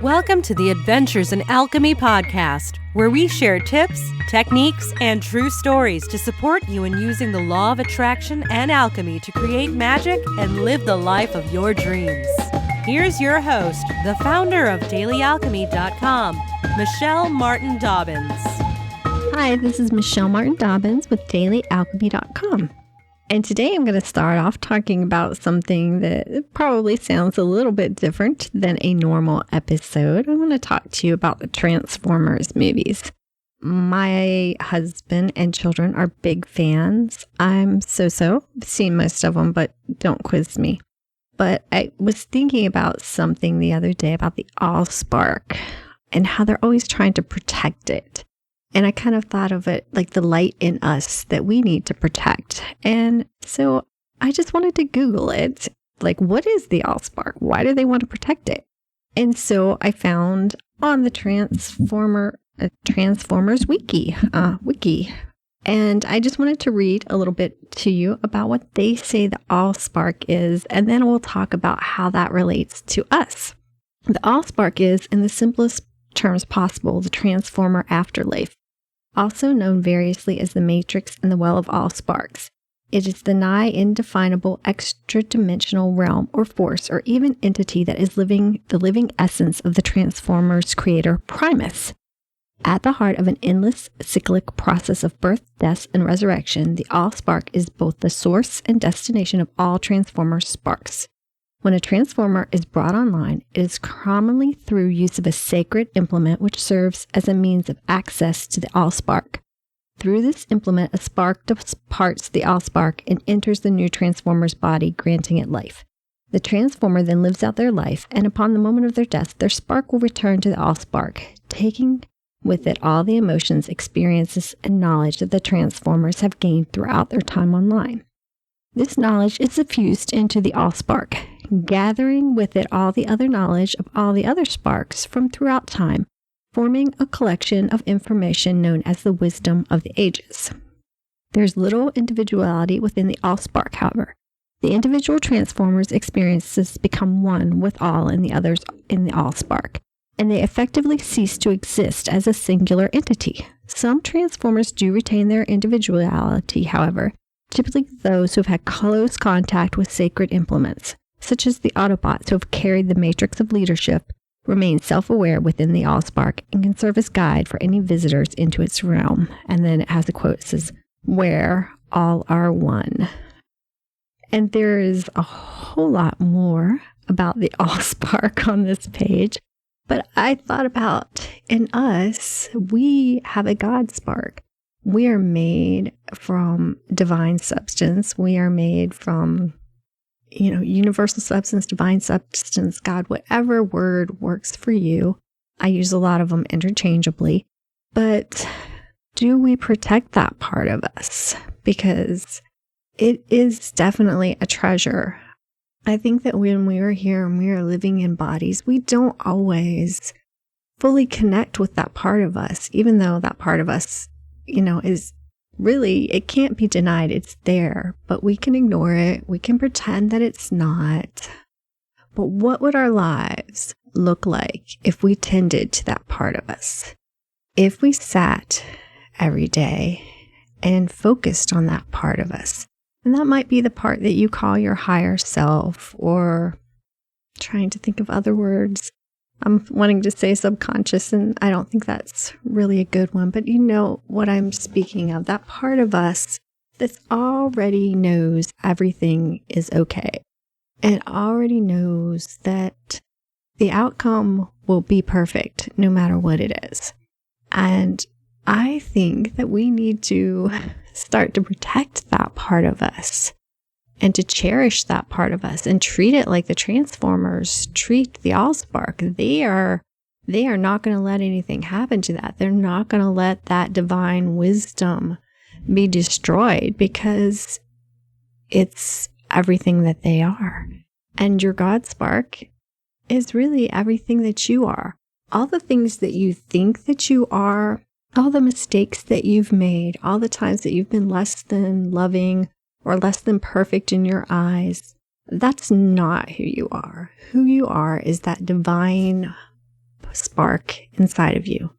Welcome to the Adventures in Alchemy podcast, where we share tips, techniques, and true stories to support you in using the law of attraction and alchemy to create magic and live the life of your dreams. Here's your host, the founder of dailyalchemy.com, Michelle Martin Dobbins. Hi, this is Michelle Martin Dobbins with dailyalchemy.com. And today I'm going to start off talking about something that probably sounds a little bit different than a normal episode. I'm going to talk to you about the Transformers movies. My husband and children are big fans. I'm so-so. I've seen most of them, but don't quiz me. But I was thinking about something the other day about the Allspark and how they're always trying to protect it. And I kind of thought of it like the light in us that we need to protect. And so I just wanted to Google it. Like, what is the Allspark? Why do they want to protect it? And so I found on the Transformers wiki. And I just wanted to read a little bit to you about what they say the Allspark is. And then we'll talk about how that relates to us. The Allspark is, in the simplest terms possible, the Transformer afterlife, also known variously as the Matrix and the Well of All Sparks. It is the nigh indefinable extra-dimensional realm or force or even entity that is the living essence of the Transformers creator Primus. At the heart of an endless cyclic process of birth, death, and resurrection, the Allspark is both the source and destination of all Transformer sparks. When a transformer is brought online, it is commonly through use of a sacred implement which serves as a means of access to the Allspark. Through this implement, a spark departs the Allspark and enters the new transformer's body, granting it life. The transformer then lives out their life, and upon the moment of their death, their spark will return to the Allspark, taking with it all the emotions, experiences, and knowledge that the transformers have gained throughout their time online. This knowledge is diffused into the Allspark, gathering with it all the other knowledge of all the other sparks from throughout time, forming a collection of information known as the wisdom of the ages. There's little individuality within the Allspark, however. The individual transformers' experiences become one with all in the others in the Allspark, and they effectively cease to exist as a singular entity. Some transformers do retain their individuality, however, typically those who have had close contact with sacred implements, such as the Autobots who have carried the matrix of leadership, remain self-aware within the Allspark and can serve as guide for any visitors into its realm. And then it has a quote that says, "Where all are one." And there is a whole lot more about the Allspark on this page. But I thought about, in us, we have a Godspark. We are made from divine substance. We are made from, universal substance, divine substance, God, whatever word works for you. I use a lot of them interchangeably. But do we protect that part of us? Because it is definitely a treasure. I think that when we are here and we are living in bodies, we don't always fully connect with that part of us, even though that part of us is really, it can't be denied. It's there, but we can ignore it. We can pretend that it's not. But what would our lives look like if we tended to that part of us? If we sat every day and focused on that part of us? And that might be the part that you call your higher self, or trying to think of other words. I'm wanting to say subconscious, and I don't think that's really a good one, but you know what I'm speaking of. That part of us that already knows everything is okay and already knows that the outcome will be perfect no matter what it is. And I think that we need to start to protect that part of us and to cherish that part of us and treat it like the Transformers treat the Allspark. They are not going to let anything happen to that. They're not going to let that divine wisdom be destroyed because it's everything that they are. And your Godspark is really everything that you are. All the things that you think that you are, all the mistakes that you've made, all the times that you've been less than loving or less than perfect in your eyes, that's not who you are. Who you are is that divine spark inside of you,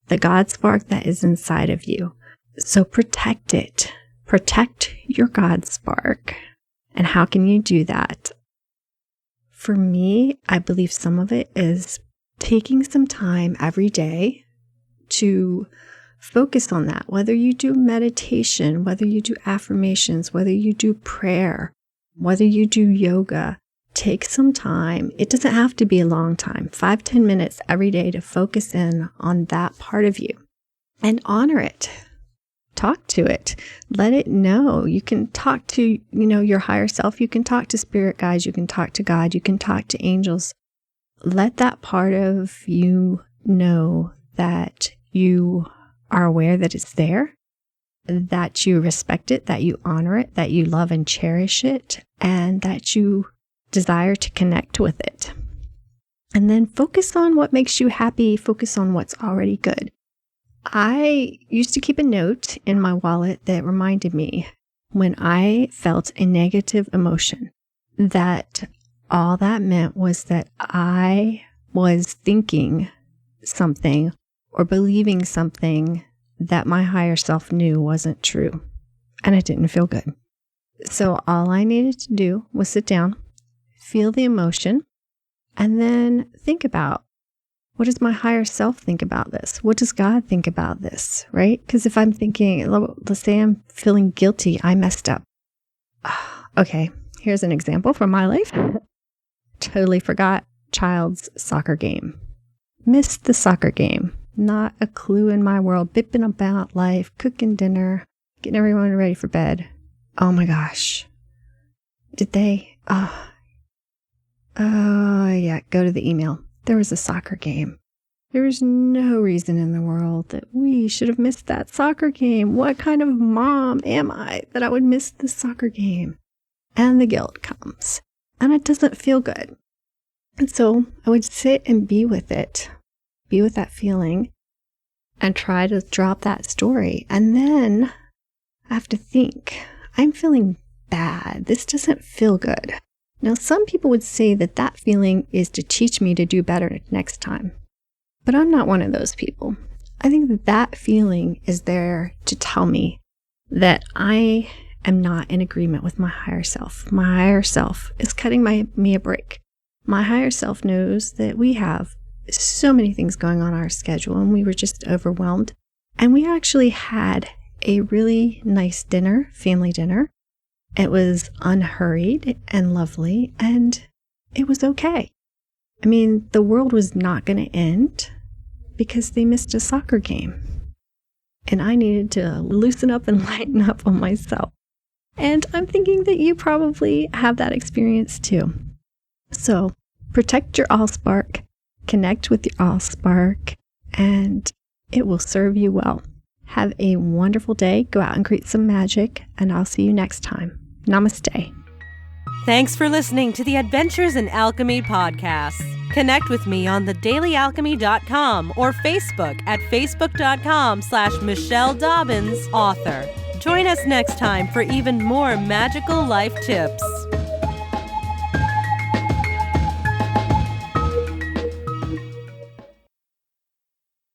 the God spark that is inside of you. So protect it. Protect your God spark. And how can you do that? For me, I believe some of it is taking some time every day to focus on that. Whether you do meditation, whether you do affirmations, whether you do prayer, whether you do yoga, take some time. It doesn't have to be a long time, 5-10 minutes every day to focus in on that part of you and honor it. Talk to it. Let it know. You can talk to, your higher self. You can talk to spirit guides. You can talk to God. You can talk to angels. Let that part of you know that you are aware that it's there, that you respect it, that you honor it, that you love and cherish it, and that you desire to connect with it. And then focus on what makes you happy. Focus on what's already good. I used to keep a note in my wallet that reminded me when I felt a negative emotion that all that meant was that I was thinking something or believing something that my higher self knew wasn't true, and it didn't feel good. So all I needed to do was sit down, feel the emotion, and then think about, what does my higher self think about this? What does God think about this, right? Because if I'm thinking, let's say I'm feeling guilty, I messed up. Okay, here's an example from my life. Totally forgot child's soccer game. Missed the soccer game. Not a clue in my world. Bipping about life, cooking dinner, getting everyone ready for bed. Oh my gosh. Did they? Yeah, go to the email. There was a soccer game. There was no reason in the world that we should have missed that soccer game. What kind of mom am I that I would miss this soccer game? And the guilt comes. And it doesn't feel good. And so I would sit and be with it, be with that feeling, and try to drop that story. And then I have to think, I'm feeling bad. This doesn't feel good. Now, some people would say that that feeling is to teach me to do better next time. But I'm not one of those people. I think that that feeling is there to tell me that I am not in agreement with my higher self. My higher self is cutting me a break. My higher self knows that we have so many things going on our schedule and we were just overwhelmed. And we actually had a really nice dinner, family dinner. It was unhurried and lovely, and it was okay. I mean, the world was not going to end because they missed a soccer game. And I needed to loosen up and lighten up on myself. And I'm thinking that you probably have that experience too. So protect your allspark, connect with your allspark, and it will serve you well. Have a wonderful day. Go out and create some magic, and I'll see you next time. Namaste. Thanks for listening to the Adventures in Alchemy podcast. Connect with me on thedailyalchemy.com or Facebook at facebook.com/Michelle Dobbins, author. Join us next time for even more magical life tips.